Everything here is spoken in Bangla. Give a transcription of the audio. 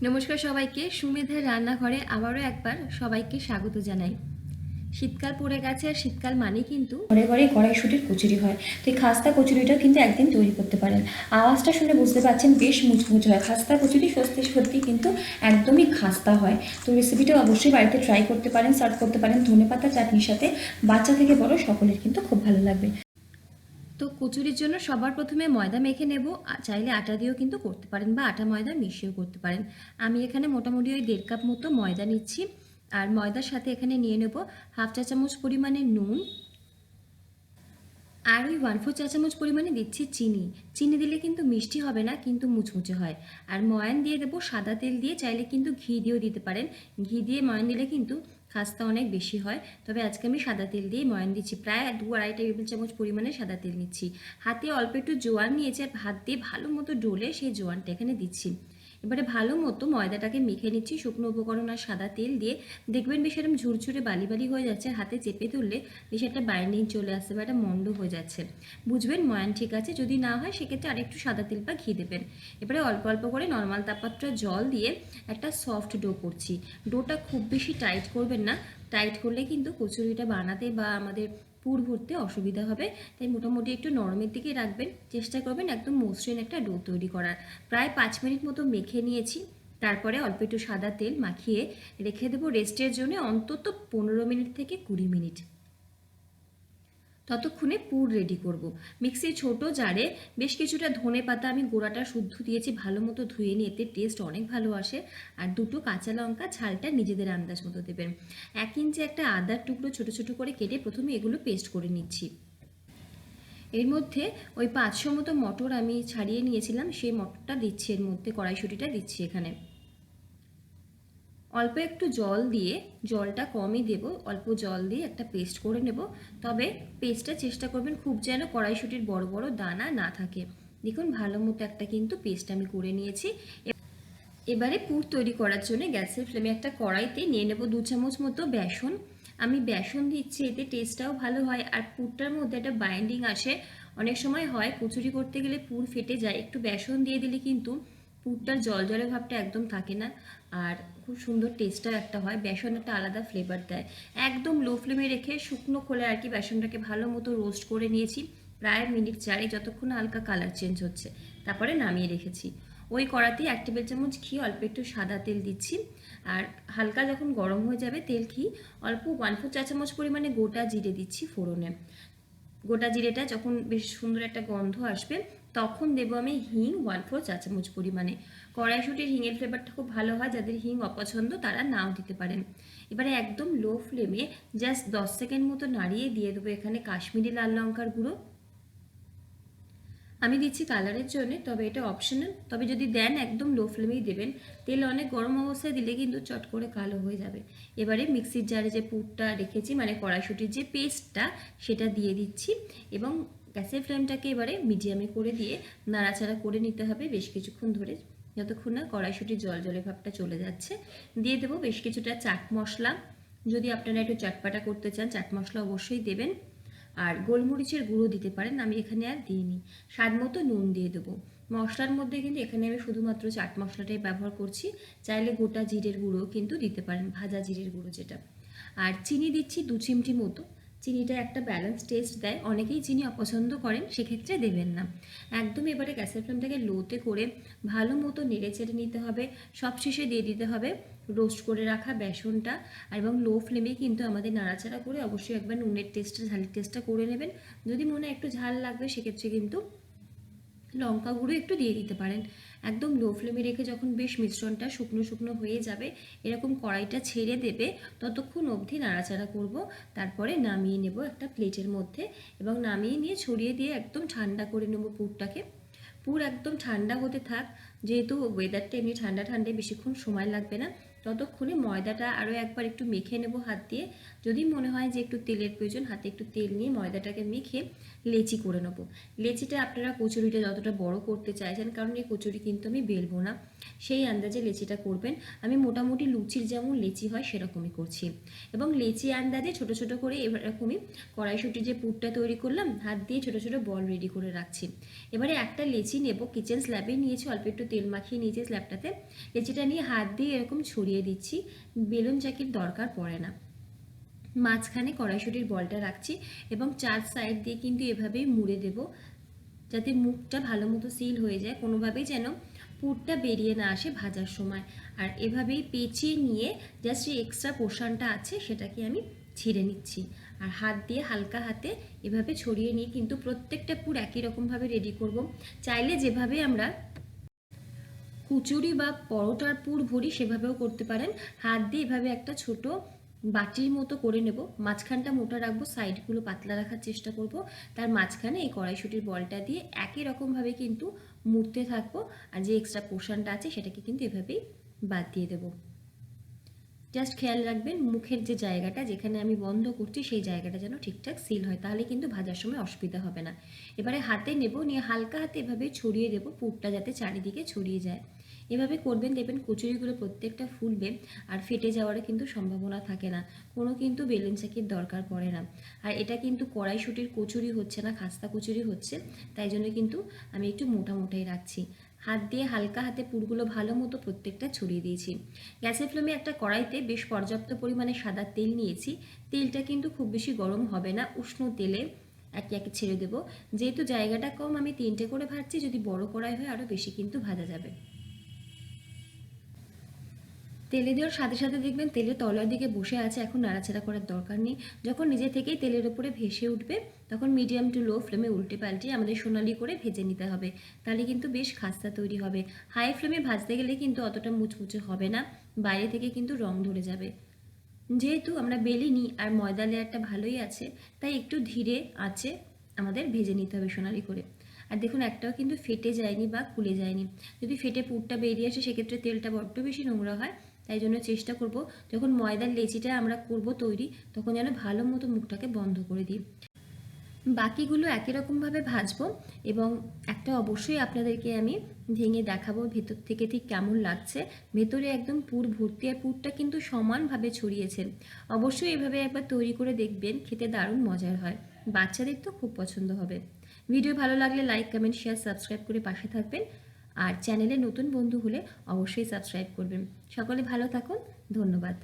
নমস্কার সবাইকে, সুমেধের রান্নাঘরে আবারও একবার সবাইকে স্বাগত জানাই। শীতকাল পড়ে গেছে আর শীতকাল মানেই কিন্তু ঘরে ঘরে কড়াইশুটির কচুরি হয়। তো এই খাস্তা কচুরিটাও কিন্তু একদিন তৈরি করতে পারেন। আওয়াজটা শুনে বুঝতে পারছেন বেশ মুচমুচে হয়। খাস্তা কচুরি সত্যি সত্যি কিন্তু একদমই খাস্তা হয়। তো রেসিপিটা অবশ্যই বাড়িতে ট্রাই করতে পারেন, সার্ভ করতে পারেন ধনেপাতা চাটনির সাথে। বাচ্চা থেকে বড় সকলের কিন্তু খুব ভালো লাগবে। তো কচুরির জন্য সবার প্রথমে ময়দা মেখে নেব। চাইলে আটা দিয়েও কিন্তু করতে পারেন বা আটা ময়দা মিশিয়েও করতে পারেন। আমি এখানে মোটামুটি ওই 1.5 কাপ মতো ময়দা নিচ্ছি। আর ময়দার সাথে এখানে নিয়ে নেব হাফ চা চামচ পরিমাণে নুন, আর ওই 1/4 চা চামচ পরিমাণে দিচ্ছি চিনি। চিনি দিলে কিন্তু মিষ্টি হবে না, কিন্তু মুচমুচে হয়। আর ময়ান দিয়ে দেবো সাদা তেল দিয়ে, চাইলে কিন্তু ঘি দিয়েও দিতে পারেন। ঘি দিয়ে ময়ান দিলে কিন্তু খাস্তা অনেক বেশি হয়, তবে আজকে আমি সাদা তেল দিয়ে ময়ান দিচ্ছি। প্রায় 2-2.5 টেবিল চামচ পরিমাণে সাদা তেল নিচ্ছি। হাতে অল্প একটু জোয়ান নিয়েছি আর হাত দিয়ে ভালো মতো ডলে সেই জোয়ানটা এখানে দিচ্ছি। এবারে ভালো মতো ময়দাটাকে মেখে নিচ্ছি শুকনো উপকরণ আর সাদা তেল দিয়ে। দেখবেন বেশ এরকম ঝুরঝুরে বালি বালি হয়ে যাচ্ছে, হাতে চেপে তুললে বেশ একটা বাইন্ডিং চলে আসছে বা একটা মন্ড হয়ে যাচ্ছে, বুঝবেন ময়ান ঠিক আছে। যদি না হয় সেক্ষেত্রে আরেকটু সাদা তেল বা ঘি দেবেন। এবারে অল্প অল্প করে নর্মাল তাপমাত্রা জল দিয়ে একটা সফট ডো করছি। ডোটা খুব বেশি টাইট করবেন না, টাইট করলে কিন্তু কচুরিটা বানাতে বা আমাদের পুর ভরতে অসুবিধা হবে। তাই মোটামুটি একটু নরমের দিকে রাখবেন, চেষ্টা করবেন একদম মসৃণ একটা ডো তৈরি করার। প্রায় 5 মিনিট মতো মেখে নিয়েছি। তারপরে অল্প একটু সাদা তেল মাখিয়ে রেখে দেবো রেস্টের জন্য অন্তত 15 মিনিট থেকে 20 মিনিট। ততক্ষণে পুর রেডি করব। মিক্সির ছোট জারে বেশ কিছুটা ধনে পাতা আমি গোড়াটা শুদ্ধ দিয়েছি, ভালো মতো ধুয়ে নিয়ে, এতে টেস্ট অনেক ভালো আসে। আর 2টো কাঁচা লঙ্কা, ঝালটা নিজেদের আন্দাজ মতো দেবেন। 1 ইঞ্চি একটা আদার টুকরো ছোট ছোট করে কেটে প্রথমে এগুলো পেস্ট করে নিচ্ছি। এর মধ্যে ওই 500 মতো মটর আমি ছাড়িয়ে নিয়েছিলাম, সেই মটরটা দিচ্ছি এর মধ্যে, কড়াইশুঁটিটা দিচ্ছি এখানে। অল্প একটু জল দিয়ে, জলটা কমই দেব, অল্প জল দিয়ে একটা পেস্ট করে নেব। তবে পেস্টটা চেষ্টা করবেন খুব যেন কড়াইশুঁটির বড় বড় দানা না থাকে। দেখুন ভালো মতো একটা কিন্তু পেস্ট আমি করে নিয়েছি। এবারে পুর তৈরি করার জন্য গ্যাসের ফ্লেমে একটা কড়াইতে নিয়ে নেব 2 চামচ মতো বেসন। আমি বেসন দিচ্ছি, এতে টেস্টটাও ভালো হয় আর পুরটার মধ্যে একটা বাইন্ডিং আসে। অনেক সময় হয় কচুরি করতে গেলে পুর ফেটে যায়, একটু বেসন দিয়ে দিলে কিন্তু পুরটার জল জলে ভাবটা একদম থাকে না, আর খুব সুন্দর টেস্টটাও একটা হয়। বেসন একটা আলাদা ফ্লেভার দেয়। একদম লো ফ্লেমে রেখে শুকনো খোলে আর কি বেসনটাকে ভালো মতো রোস্ট করে নিয়েছি প্রায় মিনিট 4, যতক্ষণ হালকা কালার চেঞ্জ হচ্ছে। তারপরে নামিয়ে রেখেছি। ওই কড়াতেই 1 টেবিল চামচ ঘি, অল্প একটু সাদা তেল দিচ্ছি। আর হালকা যখন গরম হয়ে যাবে তেল ঘি, অল্প 1/4 চা চামচ পরিমাণে গোটা জিরে দিচ্ছি ফোড়নে। গোটা জিরেটা যখন বেশ সুন্দর একটা গন্ধ আসবে, তখন দেবো আমি হিং 1/4 চা চামচ পরিমাণে। কড়াইশুঁটির হিঙের ফ্লেভারটা খুব ভালো হয়, যাদের হিং অপছন্দ তারা নাও দিতে পারেন। এবারে একদম লো ফ্লেমে জাস্ট 10 সেকেন্ড মতো নাড়িয়ে দিয়ে দেবো এখানে কাশ্মীরি লাল লঙ্কার গুঁড়ো। আমি দিচ্ছি কালারের জন্য, তবে এটা অপশনাল, তবে যদি দেন একদম লো ফ্লেমেই দেবেন। তেল অনেক গরম অবস্থায় দিলে কিন্তু চট করে কালো হয়ে যাবে। এবারে মিক্সির জারে যে পুরটা রেখেছি, মানে কড়াইশুঁটির যে পেস্টটা, সেটা দিয়ে দিচ্ছি এবং গ্যাসের ফ্লেমটাকে এবারে মিডিয়ামে করে দিয়ে নাড়াচাড়া করে নিতে হবে বেশ কিছুক্ষণ ধরে, যতক্ষণ না কড়াইশুঁটির জল জলে ভাবটা চলে যাচ্ছে। দিয়ে দেবো বেশ কিছুটা চাট মশলা। যদি আপনারা একটু চটপাটা করতে চান চাট মশলা অবশ্যই দেবেন। আর গোলমরিচের গুঁড়ো দিতে পারেন, আমি এখানে আর দিইনি। স্বাদ মতো নুন দিয়ে দেবো। মশলার মধ্যে কিন্তু এখানে আমি শুধুমাত্র চাট মশলাটাই ব্যবহার করছি। চাইলে গোটা জিরের গুঁড়ো কিন্তু দিতে পারেন, ভাজা জিরের গুঁড়ো যেটা। আর চিনি দিচ্ছি 2 চিমটি মতো। চিনিটা একটা ব্যালেন্স টেস্ট দেয়, অনেকেই চিনি অপছন্দ করেন, সেক্ষেত্রে দেবেন না। একদম এবারে গ্যাসের ফ্লেমটাকে লোতে করে ভালো মতো নেড়ে চেড়ে নিতে হবে। সবশেষে দিয়ে দিতে হবে রোস্ট করে রাখা বেসনটা। এবং লো ফ্লেমে কিন্তু আমাদের নাড়াচাড়া করে অবশ্যই একবার নুনের টেস্টটা, ঝালের টেস্টটা করে নেবেন। যদি মনে একটু ঝাল লাগবে সেক্ষেত্রে কিন্তু লঙ্কা গুঁড়ো একটু দিয়ে দিতে পারেন। একদম লো ফ্লেমে রেখে যখন বেশ মিশ্রণটা শুকনো শুকনো হয়ে যাবে, এরকম কড়াইটা ছেড়ে দেবে, ততক্ষণ অবধি নাড়াচাড়া করব। তারপরে নামিয়ে নেব একটা প্লেটের মধ্যে এবং নামিয়ে নিয়ে ছড়িয়ে দিয়ে একদম ঠান্ডা করে নেব পুরটাকে। পুর একদম ঠান্ডা হতে থাক, যেহেতু ওয়েদারটা এমনি ঠান্ডা ঠান্ডায় বেশিক্ষণ সময় লাগবে না। ততক্ষণে ময়দাটা আরও একবার একটু মেখে নেব হাত দিয়ে। যদি মনে হয় যে একটু তেলের প্রয়োজন, হাতে একটু তেল নিয়ে ময়দাটাকে মেখে লেচি করে নেব। লেচিটা আপনারা কচুরিটা যতটা বড় করতে চাইছেন, কারণ এই কচুরি কিন্তু আমি বেলবো না, সেই আন্দাজে লেচিটা করবেন। আমি মোটামুটি লুচির যেমন লেচি হয় সেরকমই করছি, এবং লেচি আন্দাজে ছোট ছোট করে এরকমই কড়াইশুঁটির যে পুরটা তৈরি করলাম হাত দিয়ে ছোট ছোট বল রেডি করে রাখছি। এবারে একটা লেচি নেব, কিচেন স্ল্যাবে নিয়েছি, অল্প একটু তেল মাখিয়ে নিয়েছি স্ল্যাবটাতে। লেচিটা নিয়ে হাত দিয়ে এরকম ছড়িয়ে দিচ্ছি, বেলুন চাকির দরকার পড়ে না। মাঝখানে কড়াইশুঁটির বলটা রাখছি এবং চার সাইড দিয়ে কিন্তু এভাবেই মুড়ে দেব, যাতে মুখটা ভালো মতো সিল হয়ে যায়, কোনোভাবেই যেন পুরটা বেরিয়ে না আসে ভাজার সময়। আর এভাবেই পেঁচিয়ে নিয়ে জাস্ট এই এক্সট্রা পোর্শনটা আছে সেটাকে আমি ছিঁড়ে নিচ্ছি, আর হাত দিয়ে হালকা হাতে এভাবে ছড়িয়ে নিয়ে কিন্তু প্রত্যেকটা পুর একই রকমভাবে রেডি করব। চাইলে যেভাবে আমরা কুচুরি বা পরোটার পুর ভরি সেভাবেও করতে পারেন। হাত দিয়ে এভাবে একটা ছোট বাটির মতো করে নেব, মাঝখানটা মোটা রাখবো, সাইডগুলো পাতলা রাখার চেষ্টা করব। তার মাঝখানে এই কড়াইশুঁটির বলটা দিয়ে একই রকমভাবে কিন্তু মুড়তে থাকবো, আর যে এক্সট্রা পোর্শনটা আছে সেটাকে কিন্তু এভাবেই বাদ দিয়ে দেবো। জাস্ট খেয়াল রাখবেন মুখের যে জায়গাটা যেখানে আমি বন্ধ করছি সেই জায়গাটা যেন ঠিকঠাক সিল হয়, তাহলে কিন্তু ভাজার সময় অসুবিধা হবে না। এবারে হাতে নেব, নিয়ে হালকা হাতে এভাবে ছড়িয়ে দেবো, পুরটা যাতে চারিদিকে ছড়িয়ে যায়। এভাবে করবেন, দেখবেন কচুরিগুলো প্রত্যেকটা ফুলবে আর ফেটে যাওয়ারও কিন্তু সম্ভাবনা থাকে না, কোনো কিন্তু বেলুন চাকির দরকার পড়ে না। আর এটা কিন্তু কড়াইশুঁটির কচুরি হচ্ছে না, খাস্তা কচুরি হচ্ছে, তাই জন্য কিন্তু আমি একটু মোটা মোটাই রাখছি। হাত দিয়ে হালকা হাতে পুরগুলো ভালো মতো প্রত্যেকটা ছড়িয়ে দিয়েছি। গ্যাসের ফ্লেমে একটা কড়াইতে বেশ পর্যাপ্ত পরিমাণে সাদা তেল নিয়েছি। তেলটা কিন্তু খুব বেশি গরম হবে না, উষ্ণ তেলে একে একে ছেড়ে দেবো। যেহেতু জায়গাটা কম আমি 3টে করে ভাজছি, যদি বড় কড়াই হয় আরও বেশি কিন্তু ভাজা যাবে। তেলে দেওয়ার সাথে সাথে দেখবেন তেলের তলার দিকে বসে আছে, এখন নাড়াচাড়া করার দরকার নেই। যখন নিজে থেকেই তেলের উপরে ভেসে উঠবে তখন মিডিয়াম টু লো ফ্লেমে উল্টে পাল্টে আমাদের সোনালি করে ভেজে নিতে হবে, তাহলে কিন্তু বেশ খাস্তা তৈরি হবে। হাই ফ্লেমে ভাজতে গেলে কিন্তু অতটা মুচমুচে হবে না, বাইরে থেকে কিন্তু রং ধরে যাবে। যেহেতু আমরা বেলিনি আর ময়দা লেয়ারটা ভালোই আছে, তাই একটু ধীরে আঁচে আমাদের ভেজে নিতে হবে সোনালি করে। আর দেখুন একটাও কিন্তু ফেটে যায়নি বা খুলে যায়নি। যদি ফেটে পুরটা বেরিয়ে আসে সেক্ষেত্রে তেলটা বড্ড বেশি নোংরা হয়, তাই জন্য চেষ্টা করব যখন ময়দার লেচিটা আমরা করব তৈরি তখন যেন ভালো মতো মুখটাকে বন্ধ করে দিই। বাকিগুলো একই রকমভাবে ভাজবো, এবং একটা অবশ্যই আপনাদেরকে আমি ভেঙে দেখাবো ভেতর থেকে ঠিক কেমন লাগছে। ভেতরে একদম পুর ভর্তি, আর পুরটা কিন্তু সমানভাবে ছড়িয়েছে। অবশ্যই এভাবে একবার তৈরি করে দেখবেন, খেতে দারুণ মজার হয়, বাচ্চাদের তো খুব পছন্দ হবে। ভিডিও ভালো লাগলে লাইক কমেন্ট শেয়ার সাবস্ক্রাইব করে পাশে থাকবেন, আর চ্যানেলে নতুন বন্ধু হলে অবশ্যই সাবস্ক্রাইব করবেন। সকলে ভালো থাকুন, ধন্যবাদ।